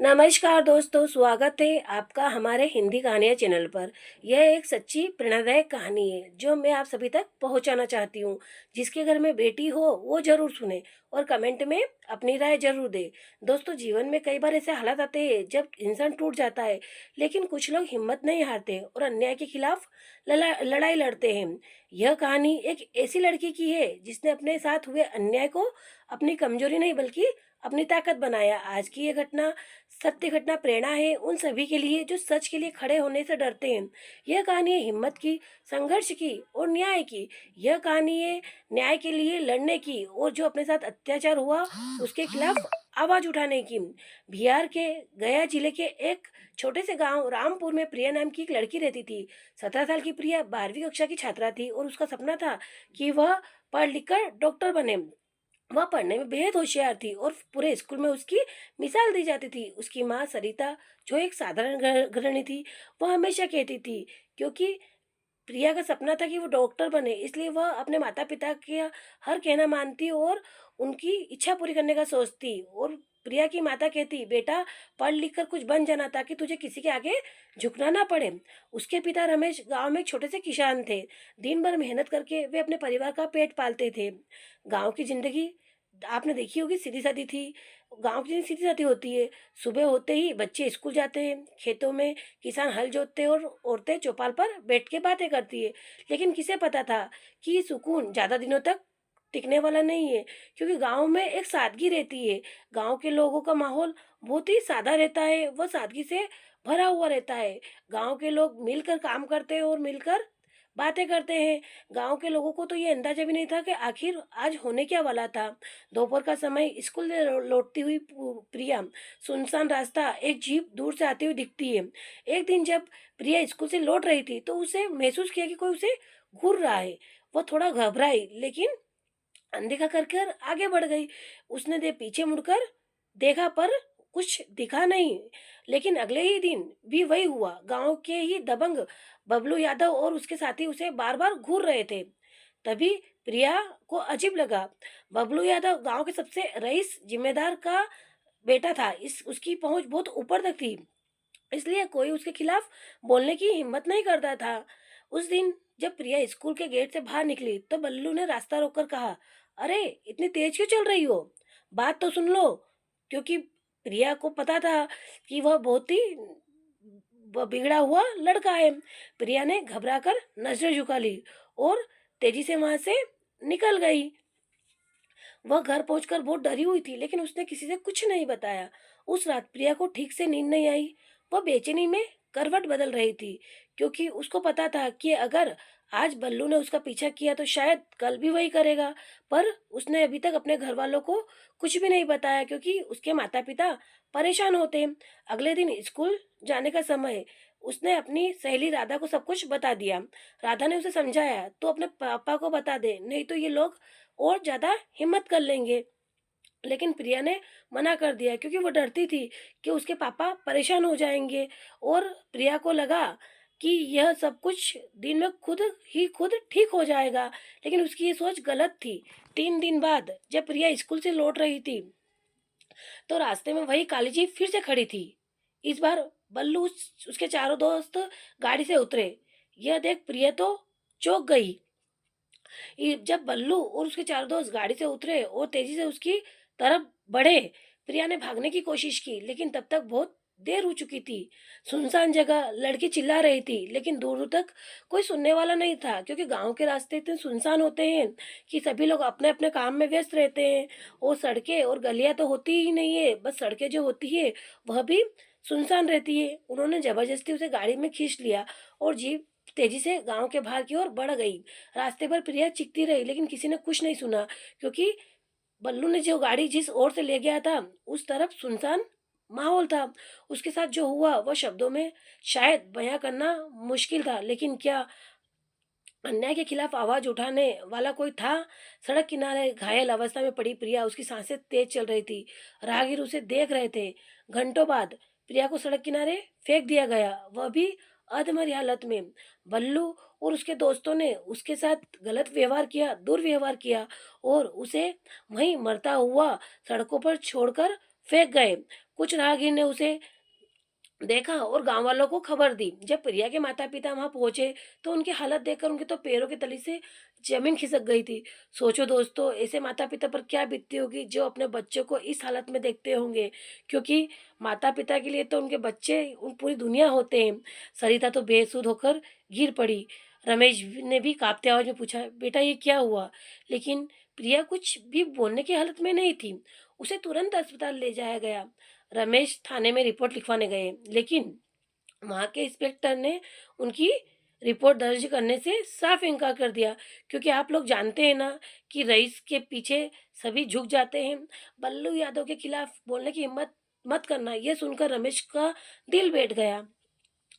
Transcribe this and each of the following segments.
नमस्कार दोस्तों, स्वागत है आपका हमारे हिंदी कहानियाँ चैनल पर। यह एक सच्ची प्रेरणादायक कहानी है जो मैं आप सभी तक पहुंचाना चाहती हूँ। जिसके घर में बेटी हो वो जरूर सुने और कमेंट में अपनी राय जरूर दे। दोस्तों, जीवन में कई बार ऐसे हालात आते हैं जब इंसान टूट जाता है, लेकिन कुछ लोग हिम्मत नहीं हारते और अन्याय के खिलाफ लड़ाई लड़ते हैं। यह कहानी एक ऐसी लड़की की है जिसने अपने साथ हुए अन्याय को अपनी कमजोरी नहीं बल्कि अपनी ताकत बनाया। आज की ये घटना सत्य घटना प्रेरणा है उन सभी के लिए जो सच के लिए खड़े होने से डरते हैं। यह कहानी है हिम्मत की, संघर्ष की और न्याय की। यह कहानी है न्याय के लिए लड़ने की और जो अपने साथ अत्याचार हुआ उसके खिलाफ आवाज उठाने की। बिहार के गया जिले के एक छोटे से गांव रामपुर में प्रिया नाम की एक लड़की रहती थी। 17 साल की प्रिया 12वीं कक्षा की छात्रा थी और उसका सपना था कि वह पढ़ लिख कर डॉक्टर बने। वह पढ़ने में बेहद होशियार थी और पूरे स्कूल में उसकी मिसाल दी जाती थी। उसकी माँ सरिता, जो एक साधारण गृहिणी थी, वह हमेशा कहती थी, क्योंकि प्रिया का सपना था कि वो डॉक्टर बने, इसलिए वह अपने माता पिता के हर कहना मानती और उनकी इच्छा पूरी करने का सोचती। और प्रिया की माता कहती, बेटा पढ़ लिख कर कुछ बन जाना ताकि तुझे किसी के आगे झुकना ना पड़े। उसके पिता रमेश गांव में एक छोटे से किसान थे। दिन भर मेहनत करके वे अपने परिवार का पेट पालते थे। गांव की जिंदगी आपने देखी होगी, सीधी सादी थी। गांव की जिंदगी सीधी सादी होती है। सुबह होते ही बच्चे स्कूल जाते हैं, खेतों में किसान हल जोतते हैं और औरतें चौपाल पर बैठ के बातें करती है। लेकिन किसे पता था कि ये सुकून ज्यादा दिनों तक टिकने वाला नहीं है, क्योंकि गांव में एक सादगी रहती है। गांव के लोगों का माहौल बहुत ही सादा रहता है, वह सादगी से भरा हुआ रहता है। गांव के लोग मिलकर काम करते हैं और मिलकर बातें करते हैं। गांव के लोगों को तो ये अंदाजा भी नहीं था कि आखिर आज होने क्या वाला था। दोपहर का समय, स्कूल से लौटती हुई प्रिया सुनसान रास्ता, एक जीप दूर से आती हुई दिखती है। एक दिन जब प्रिया स्कूल से लौट रही थी तो उसे महसूस किया कि कोई उसे घूर रहा है। वह थोड़ा घबराई, लेकिन अनदेखा कर कर आगे बढ़ गई। उसने दे पीछे मुड़कर देखा पर कुछ दिखा नहीं। लेकिन अगले ही दिन भी वही हुआ। गांव के ही दबंग बबलू यादव और उसके साथी उसे बार बार घूर रहे थे। तभी प्रिया को अजीब लगा। बबलू यादव गांव के सबसे रईस जिम्मेदार का बेटा था। इस उसकी पहुंच बहुत ऊपर तक थी, इसलिए कोई उसके खिलाफ बोलने की हिम्मत नहीं करता था। उस दिन जब प्रिया स्कूल के गेट से बाहर निकली तो बल्लू ने रास्ता रोककर कहा, अरे इतनी तेज क्यों चल रही हो, बात तो सुन लो। क्योंकि प्रिया को पता था कि वह बहुत ही बिगड़ा हुआ लड़का है। प्रिया ने घबरा कर नजरें झुका ली और तेजी से वहां से निकल गई। वह घर पहुंचकर बहुत डरी हुई थी, लेकिन उसने किसी से कुछ नहीं बताया। उस रात प्रिया को ठीक से नींद नहीं आई। वह बेचैनी में करवट बदल रही थी, क्योंकि उसको पता था कि अगर आज बल्लू ने उसका पीछा किया तो शायद कल भी वही करेगा। पर उसने अभी तक अपने घर वालों को कुछ भी नहीं बताया, क्योंकि उसके माता पिता परेशान होते हैं। अगले दिन स्कूल जाने का समय, उसने अपनी सहेली राधा को सब कुछ बता दिया। राधा ने उसे समझाया, तो अपने पापा को बता दे, नहीं तो ये लोग और ज्यादा हिम्मत कर लेंगे। लेकिन प्रिया ने मना कर दिया, क्योंकि वो डरती थी कि उसके पापा परेशान हो जाएंगे। और प्रिया को लगा कि यह सब कुछ दिन में खुद ठीक हो जाएगा, लेकिन उसकी ये सोच गलत थी। 3 दिन बाद जब प्रिया स्कूल से लौट रही थी तो रास्ते में वही काली जीप फिर से खड़ी थी। इस बार बल्लू उसके चारों दोस्त गाड़ी से उतरे। यह देख प्रिया तो चौंक गई। जब बल्लू और उसके चारों दोस्त गाड़ी से उतरे और तेजी से उसकी तरफ बढ़े, प्रिया ने भागने की कोशिश की, लेकिन तब तक बहुत देर हो चुकी थी। सुनसान जगह, लड़की चिल्ला रही थी, लेकिन दूर दूर तक कोई सुनने वाला नहीं था, क्योंकि गांव के रास्ते इतने सुनसान होते हैं कि सभी लोग अपने अपने काम में व्यस्त रहते हैं। और सड़कें और गलियां तो होती ही नहीं है, बस सड़कें जो होती है वह भी सुनसान रहती है। उन्होंने जबरदस्ती उसे गाड़ी में खींच लिया और जीप तेजी से गांव के बाहर की ओर बढ़ गई। रास्ते पर प्रिया चीखती रही, लेकिन किसी ने कुछ नहीं सुना, क्योंकि बल्लू ने जो गाड़ी जिस ओर से ले गया था उस तरफ सुनसान माहौल था। उसके साथ जो हुआ वह शब्दों में शायद बयां करना मुश्किल था, लेकिन क्या अन्याय के खिलाफ आवाज उठाने वाला कोई था? सड़क किनारे घायल अवस्था में पड़ी प्रिया, उसकी सांसें तेज चल रही थी। राहगीर उसे देख रहे थे। घंटों बाद प्रिया को सड़क किनारे फेंक दिया गया, वह भी अधमरी हालत में। बल्लू और उसके दोस्तों ने उसके साथ गलत व्यवहार किया, दुर्व्यवहार किया और उसे वहीं मरता हुआ सड़कों पर छोड़कर फेंक गए। कुछ राहगीर ने उसे देखा और गांव वालों को खबर दी। जब प्रिया के माता पिता वहां पहुंचे तो उनकी हालत देखकर उनके तो पैरों के तली से जमीन खिसक गई थी। सोचो दोस्तों, ऐसे माता पिता पर क्या बीतती होगी जो अपने बच्चों को इस हालत में देखते होंगे, क्योंकि माता पिता के लिए तो उनके बच्चे पूरी दुनिया होते हैं। सरिता तो बेसुध होकर गिर पड़ी। रमेश ने भी कांपते आवाज में पूछा, बेटा ये क्या हुआ? लेकिन प्रिया कुछ भी बोलने की हालत में नहीं थी। उसे तुरंत अस्पताल ले जाया गया। रमेश थाने में रिपोर्ट लिखवाने गए, लेकिन वहां के इंस्पेक्टर ने उनकी रिपोर्ट दर्ज करने से साफ इनकार कर दिया, क्योंकि आप लोग जानते हैं ना कि रईस के पीछे सभी झुक जाते हैं। बल्लू यादव के खिलाफ बोलने की हिम्मत मत करना। यह सुनकर रमेश का दिल बैठ गया।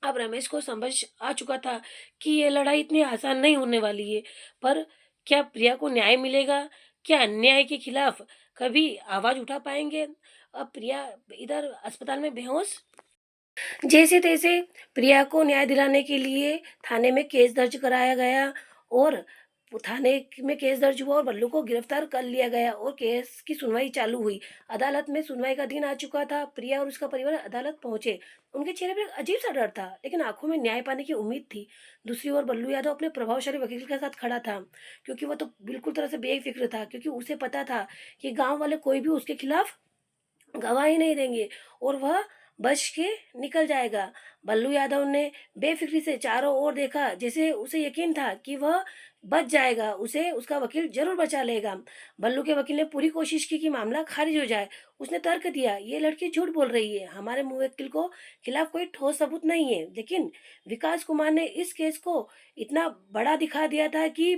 अब रमेश को समझ आ चुका था कि ये लड़ाई इतनी आसान नहीं होने वाली है। पर क्या प्रिया को न्याय मिलेगा? क्या अन्याय के खिलाफ कभी आवाज उठा पाएंगे? अब प्रिया इधर अस्पताल में बेहोश। जैसे तैसे प्रिया को न्याय दिलाने के लिए थाने में केस दर्ज कराया गया और थाने में केस दर्ज हुआ और बल्लू को गिरफ्तार कर लिया गया और केस की सुनवाई चालू हुई। अदालत में सुनवाई का दिन आ चुका था। प्रिया और उसका परिवार अदालत पहुंचे। उनके चेहरे पर एक अजीब सा डर था, लेकिन आंखों में न्याय पाने की उम्मीद थी। दूसरी ओर बल्लू यादव अपने प्रभावशाली वकील के साथ खड़ा था, क्योंकि वो तो बिल्कुल तरह से बेफिक्र था, क्योंकि उसे पता था कि गांव वाले कोई भी उसके खिलाफ गवाही नहीं देंगे और वह बच के निकल जाएगा। बल्लू यादव ने बेफिक्री से चारों ओर देखा, जैसे उसे यकीन था कि वह बच जाएगा, उसे उसका वकील जरूर बचा लेगा। बल्लू के वकील ने पूरी कोशिश की कि मामला खारिज हो जाए। उसने तर्क दिया, ये लड़की झूठ बोल रही है, हमारे मुवक्किल को खिलाफ कोई ठोस सबूत नहीं है। लेकिन विकास कुमार ने इस केस को इतना बड़ा दिखा दिया था कि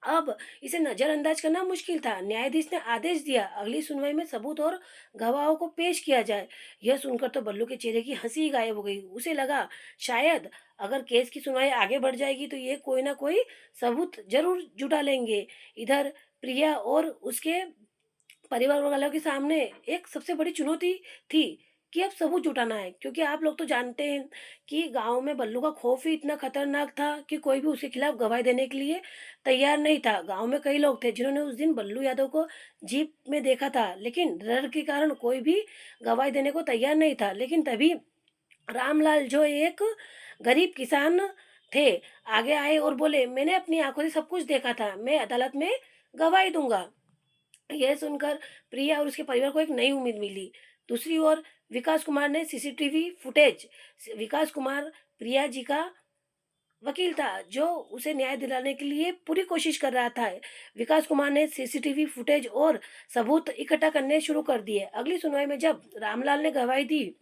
अब इसे नजरअंदाज करना मुश्किल था। न्यायाधीश ने आदेश दिया, अगली सुनवाई में सबूत और गवाहों को पेश किया जाए। यह सुनकर तो बल्लू के चेहरे की हंसी ही गायब हो गई। उसे लगा शायद अगर केस की सुनवाई आगे बढ़ जाएगी तो ये कोई ना कोई सबूत जरूर जुटा लेंगे। इधर प्रिया और उसके परिवार वालों के सामने एक सबसे बड़ी चुनौती थी कि अब सबूत जुटाना है, क्योंकि आप लोग तो जानते हैं कि गांव में बल्लू का खौफ ही इतना खतरनाक था कि कोई भी उसके खिलाफ गवाही देने के लिए तैयार नहीं था। गांव में कई लोग थे जिन्होंने उस दिन बल्लू यादव को जीप में देखा था, लेकिन डर के कारण कोई भी गवाही देने को तैयार नहीं था। लेकिन तभी रामलाल, जो एक गरीब किसान थे, आगे आए और बोले, मैंने अपनी आंखों से सब कुछ देखा था, मैं अदालत में गवाही दूंगा। यह सुनकर प्रिया और उसके परिवार को एक नई उम्मीद मिली। दूसरी ओर विकास कुमार ने सीसीटीवी फुटेज, विकास कुमार प्रिया जी का वकील था जो उसे न्याय दिलाने के लिए पूरी कोशिश कर रहा था। विकास कुमार ने सीसीटीवी फुटेज और सबूत इकट्ठा करने शुरू कर दिए। अगली सुनवाई में जब रामलाल ने गवाही दी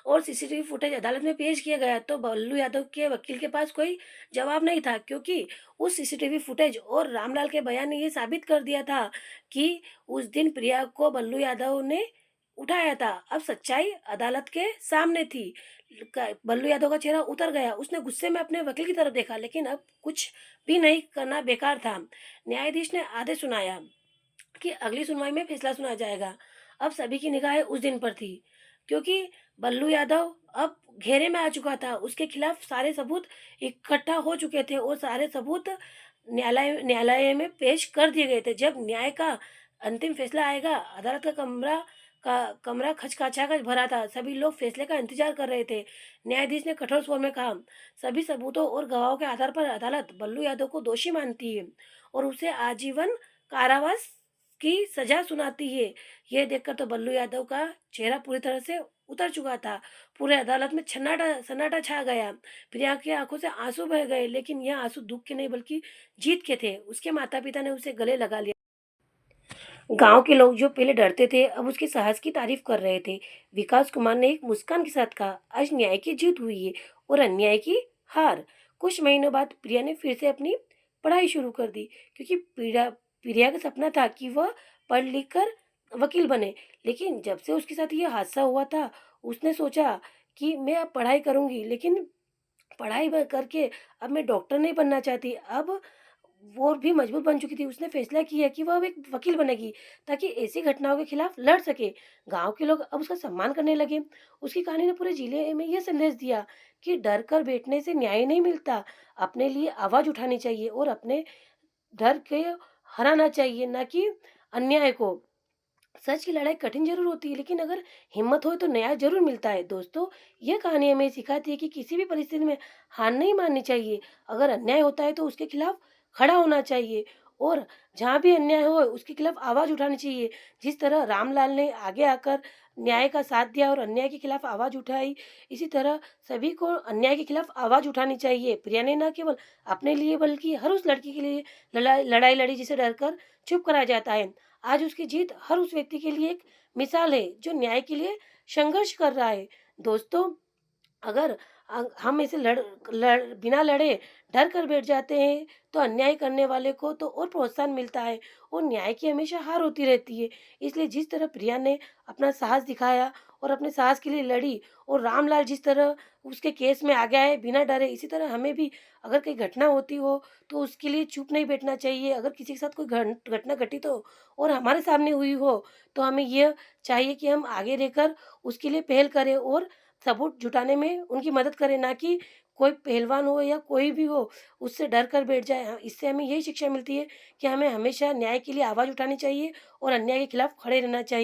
और सीसीटीवी फुटेज अदालत में पेश किया गया तो बल्लू यादव के वकील के पास कोई जवाब नहीं था, क्योंकि उस सीसीटीवी फुटेज और रामलाल के बयान ने ये साबित कर दिया था कि उस दिन प्रिया को बल्लू यादव ने उठाया था। अब सच्चाई अदालत के सामने थी। बल्लू यादव का चेहरा उतर गया। उसने गुस्से में अपने वकील की तरफ देखा, लेकिन अब कुछ भी नहीं करना बेकार था। न्यायाधीश ने आदेश सुनाया कि अगली सुनवाई में फैसला सुना जाएगा। अब सभी की निगाहें उस दिन पर थी, क्योंकि बल्लू यादव अब घेरे में आ चुका था। उसके खिलाफ सारे सबूत इकट्ठा हो चुके थे और सारे सबूत न्यायालय में पेश कर दिए गए थे। जब न्याय का अंतिम फैसला आएगा, अदालत का कमरा खचखचा कर भरा था। सभी लोग फैसले का इंतजार कर रहे थे। न्यायाधीश ने कठोर स्वर में कहा, सभी सबूतों और गवाहों के आधार पर अदालत बल्लू यादव को दोषी मानती है और उसे आजीवन कारावास की सजा सुनाती है। यह देखकर तो बल्लू यादव का चेहरा पूरी तरह से उतर चुका था। पूरे अदालत में सन्नाटा सन्नाटा छा गया। प्रिया की आंखों से आंसू बह गए, लेकिन यह आंसू दुख के नहीं बल्कि जीत के थे। उसके माता पिता ने उसे गले लगा लिया। गांव के लोग जो पहले डरते थे अब उसके साहस की तारीफ कर रहे थे। विकास कुमार ने एक मुस्कान के साथ कहा, आज न्याय की जीत हुई है और अन्याय की हार। कुछ महीनों बाद प्रिया ने फिर से अपनी पढ़ाई शुरू कर दी, क्योंकि प्रिया प्रिया का सपना था कि वह पढ़ लिख कर वकील बने। लेकिन जब से उसके साथ ये हादसा हुआ था, उसने सोचा कि मैं अब पढ़ाई करूंगी, लेकिन करके अब मैं डॉक्टर नहीं बनना चाहती। अब वो भी मजबूत बन चुकी थी। उसने फैसला किया कि वह अब एक वकील बनेगी, ताकि ऐसी घटनाओं के खिलाफ लड़ सके। गांव के लोग अब उसका सम्मान करने लगे। उसकी कहानी ने पूरे जिले में यह संदेश दिया कि डर कर बैठने से न्याय नहीं मिलता। अपने लिए आवाज उठानी चाहिए और अपने डर के हराना चाहिए, ना कि अन्याय को। सच की लड़ाई कठिन ज़रूर होती है, लेकिन अगर हिम्मत हो तो न्याय ज़रूर मिलता है। दोस्तों, ये कहानी हमें सिखाती है कि किसी भी परिस्थिति में हार नहीं माननी चाहिए। अगर अन्याय होता है तो उसके खिलाफ खड़ा होना चाहिए और जहाँ भी अन्याय हो उसके खिलाफ आवाज़ उठानी चाहिए। जिस तरह रामलाल ने आगे आकर न्याय का साथ दिया और अन्याय के खिलाफ आवाज़ उठाई, इसी तरह सभी को अन्याय के खिलाफ आवाज़ उठानी चाहिए। प्रिया ने ना केवल अपने लिए बल्कि हर उस लड़की के लिए लड़ाई लड़ी जिसे डरकर चुप कराया जाता है। आज उसकी जीत हर उस व्यक्ति के लिए एक मिसाल है जो न्याय के लिए संघर्ष कर रहा है। दोस्तों, अगर हम इसे बिना लड़े डर कर बैठ जाते हैं तो अन्याय करने वाले को तो और प्रोत्साहन मिलता है और न्याय की हमेशा हार होती रहती है। इसलिए जिस तरह प्रिया ने अपना साहस दिखाया और अपने साहस के लिए लड़ी और रामलाल जिस तरह उसके केस में आ गया है बिना डरे, इसी तरह हमें भी अगर कोई घटना होती हो तो उसके लिए चुप नहीं बैठना चाहिए। अगर किसी के साथ कोई घटना घटित हो और हमारे सामने हुई हो तो हमें यह चाहिए कि हम आगे रहकर उसके लिए पहल करें और सबूत जुटाने में उनकी मदद करें, ना कि कोई पहलवान हो या कोई भी हो उससे डर कर बैठ जाए। इससे हमें यही शिक्षा मिलती है कि हमें हमेशा न्याय के लिए आवाज़ उठानी चाहिए और अन्याय के खिलाफ खड़े रहना चाहिए।